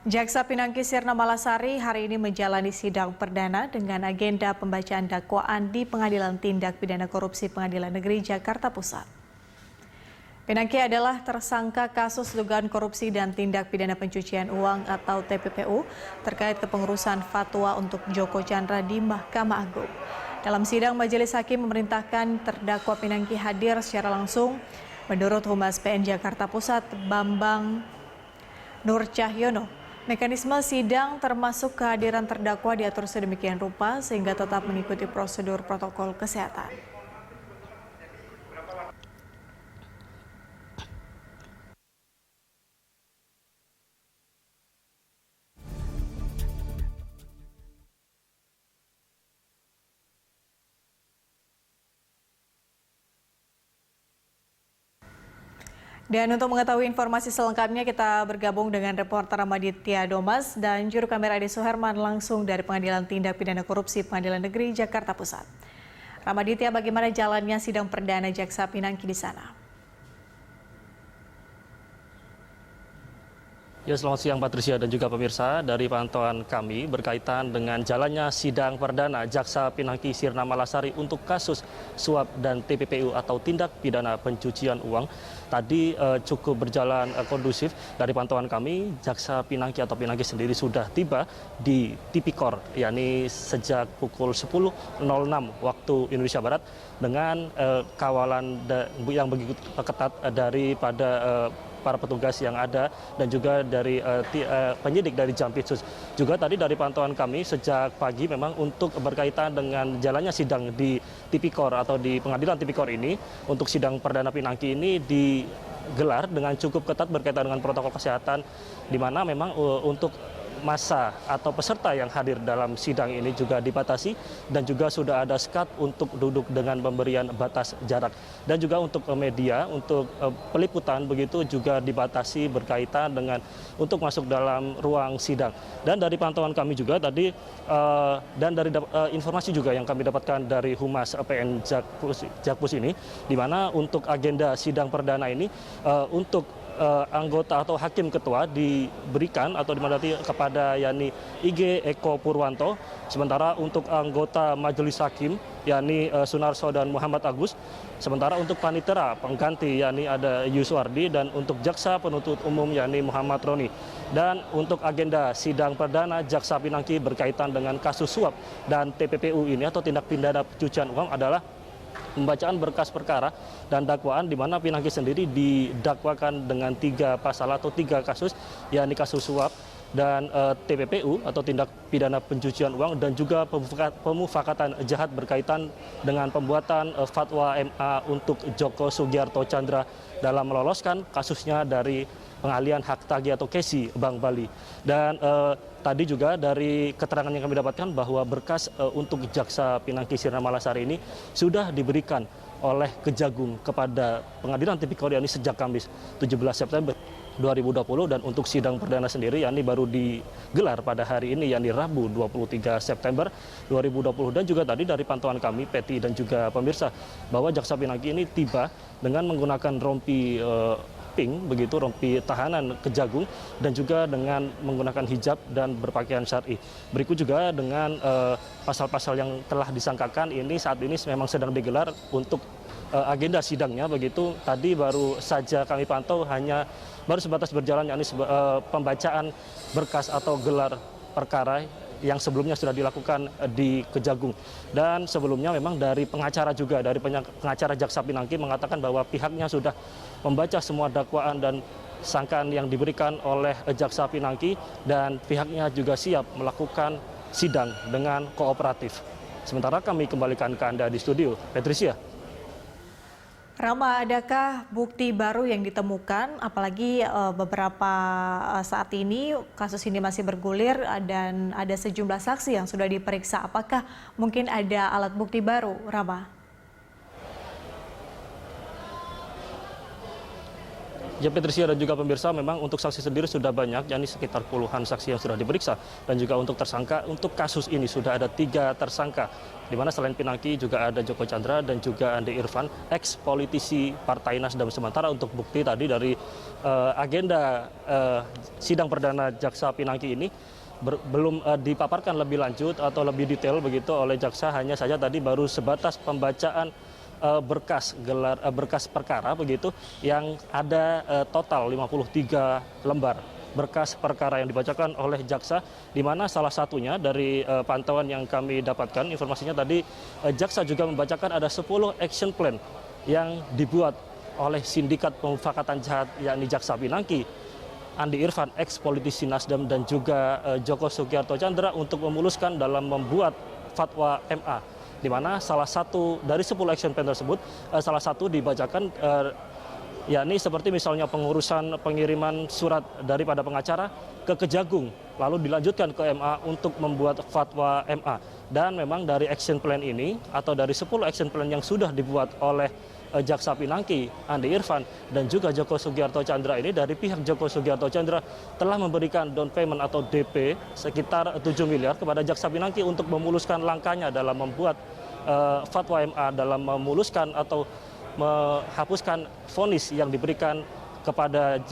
Jaksa Pinangki Sirna Malasari hari ini menjalani sidang perdana dengan agenda pembacaan dakwaan di Pengadilan Tindak Pidana Korupsi Pengadilan Negeri Jakarta Pusat. Pinangki adalah tersangka kasus dugaan korupsi dan tindak pidana pencucian uang atau TPPU terkait kepengurusan fatwa untuk Joko Chandra di Mahkamah Agung. Dalam sidang, Majelis Hakim memerintahkan terdakwa Pinangki hadir secara langsung. Menurut Humas PN Jakarta Pusat, Bambang Nur Cahyono, mekanisme sidang termasuk kehadiran terdakwa diatur sedemikian rupa sehingga tetap mengikuti prosedur protokol kesehatan. Dan untuk mengetahui informasi selengkapnya kita bergabung dengan reporter Ramaditya Domas dan juru kamera Ade Suherman langsung dari Pengadilan Tindak Pidana Korupsi Pengadilan Negeri Jakarta Pusat. Ramaditya, bagaimana jalannya sidang perdana Jaksa Pinangki di sana? Ya, selamat siang Patricia dan juga pemirsa. Dari pantauan kami berkaitan dengan jalannya sidang perdana Jaksa Pinangki Sirna Malasari untuk kasus suap dan TPPU atau tindak pidana pencucian uang tadi cukup berjalan kondusif. Dari pantauan kami, Jaksa Pinangki atau Pinangki sendiri sudah tiba di Tipikor, yakni sejak pukul 10.06 waktu Indonesia Barat dengan kawalan yang begitu ketat daripada para petugas yang ada dan juga dari penyidik dari Jampitsus. Juga tadi dari pantauan kami sejak pagi memang untuk berkaitan dengan jalannya sidang di Tipikor atau di Pengadilan Tipikor ini, untuk sidang perdana Pinangki ini digelar dengan cukup ketat berkaitan dengan protokol kesehatan, di mana memang untuk masa atau peserta yang hadir dalam sidang ini juga dibatasi dan juga sudah ada sekat untuk duduk dengan pemberian batas jarak, dan juga untuk media, untuk peliputan begitu juga dibatasi berkaitan dengan untuk masuk dalam ruang sidang. Dan dari pantauan kami juga tadi dan dari informasi juga yang kami dapatkan dari Humas PN Jakpus ini, di mana untuk agenda sidang perdana ini untuk anggota atau hakim ketua diberikan atau dimandatkan kepada yakni IG Eko Purwanto, sementara untuk anggota majelis hakim yakni Sunarso dan Muhammad Agus, sementara untuk panitera pengganti yakni ada Yuswardi, dan untuk jaksa penuntut umum yakni Muhammad Roni. Dan untuk agenda sidang perdana Jaksa Pinangki berkaitan dengan kasus suap dan TPPU ini atau tindak pidana pencucian uang adalah pembacaan berkas perkara dan dakwaan, di mana Pinangki sendiri didakwakan dengan 3 pasal atau 3 kasus, yakni kasus suap dan TPPU atau tindak pidana pencucian uang, dan juga pemufakatan jahat berkaitan dengan pembuatan fatwa MA untuk Joko Sugiarto Chandra dalam meloloskan kasusnya dari pengalihan hak tagih atau KESI Bank Bali. Dan tadi juga dari keterangan yang kami dapatkan bahwa berkas untuk Jaksa Pinangki Sirna Malasari ini sudah diberikan oleh Kejagung kepada Pengadilan Tipikor ini sejak Kamis 17 September 2020, dan untuk sidang perdana sendiri yakni baru digelar pada hari ini yakni Rabu 23 September 2020. Dan juga tadi dari pantauan kami Peti dan juga pemirsa bahwa Jaksa Pinangki ini tiba dengan menggunakan rompi pink begitu, rompi tahanan Kejagung, dan juga dengan menggunakan hijab dan berpakaian syar'i. Berikut juga dengan pasal-pasal yang telah disangkakan ini saat ini memang sedang digelar untuk agenda sidangnya begitu. Tadi baru saja kami pantau hanya baru sebatas berjalan yakni pembacaan berkas atau gelar perkara yang sebelumnya sudah dilakukan di Kejagung. Dan sebelumnya memang dari pengacara juga, dari pengacara Jaksa Pinangki mengatakan bahwa pihaknya sudah membaca semua dakwaan dan sangkaan yang diberikan oleh Jaksa Pinangki, dan pihaknya juga siap melakukan sidang dengan kooperatif. Sementara kami kembalikan ke Anda di studio, Patricia. Rama, adakah bukti baru yang ditemukan, apalagi beberapa saat ini kasus ini masih bergulir dan ada sejumlah saksi yang sudah diperiksa. Apakah mungkin ada alat bukti baru, Rama? Ya, Patricia dan juga pemirsa, memang untuk saksi sendiri sudah banyak, yakni sekitar puluhan saksi yang sudah diperiksa. Dan juga untuk tersangka, untuk kasus ini sudah ada 3 tersangka. Di mana selain Pinangki juga ada Joko Chandra dan juga Andi Irfan, ex-politisi Partai Nasdem. Sementara untuk bukti tadi dari agenda sidang perdana Jaksa Pinangki ini, belum dipaparkan lebih lanjut atau lebih detail begitu oleh jaksa, hanya saja tadi baru sebatas pembacaan berkas perkara begitu, yang ada total 53 lembar berkas perkara yang dibacakan oleh jaksa, di mana salah satunya dari pantauan yang kami dapatkan informasinya tadi, jaksa juga membacakan ada 10 action plan yang dibuat oleh sindikat pemufakatan jahat, yakni Jaksa Pinangki, Andi Irfan, ex-politisi Nasdem, dan juga Joko Sugiarto Tjandra untuk memuluskan dalam membuat fatwa MA. Di mana salah satu dari 10 action plan tersebut, salah satu dibacakan, yakni seperti misalnya pengurusan pengiriman surat daripada pengacara ke Kejagung, lalu dilanjutkan ke MA untuk membuat fatwa MA. Dan memang dari action plan ini, atau dari 10 action plan yang sudah dibuat oleh Jaksa Pinangki, Andi Irfan, dan juga Joko Sugiarto Tjandra ini, dari pihak Joko Sugiarto Tjandra telah memberikan down payment atau DP sekitar 7 miliar kepada Jaksa Pinangki untuk memuluskan langkahnya dalam membuat fatwa MA, dalam memuluskan atau menghapuskan vonis yang diberikan kepada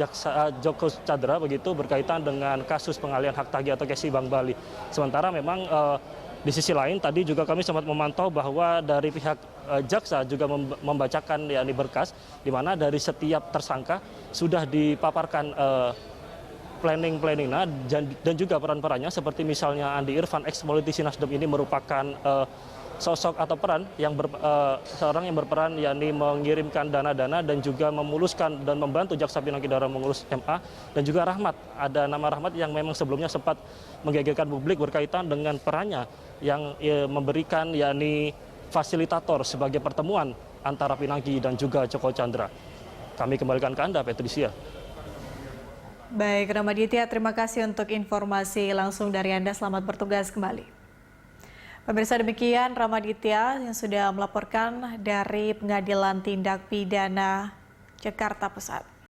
Joko Chandra begitu, berkaitan dengan kasus pengalihan hak tagih atau KSI Bank Bali. Sementara memang di sisi lain tadi juga kami sempat memantau bahwa dari pihak jaksa juga membacakan yakni berkas, di mana dari setiap tersangka sudah dipaparkan planning dan juga peran-perannya, seperti misalnya Andi Irfan, ex-politisi Nasdem ini merupakan sosok atau peran yang seorang yang berperan yakni mengirimkan dana-dana dan juga memuluskan dan membantu Jaksa Pinangki dalam mengurus MA. Dan juga Rahmat, ada nama Rahmat yang memang sebelumnya sempat menggegerkan publik berkaitan dengan perannya yang memberikan yakni fasilitator sebagai pertemuan antara Pinangki dan juga Joko Chandra. Kami kembalikan ke Anda, Patricia. Baik, Ramaditya, terima kasih untuk informasi langsung dari Anda. Selamat bertugas kembali. Pemirsa, demikian Ramaditya yang sudah melaporkan dari Pengadilan Tindak Pidana Jakarta Pusat.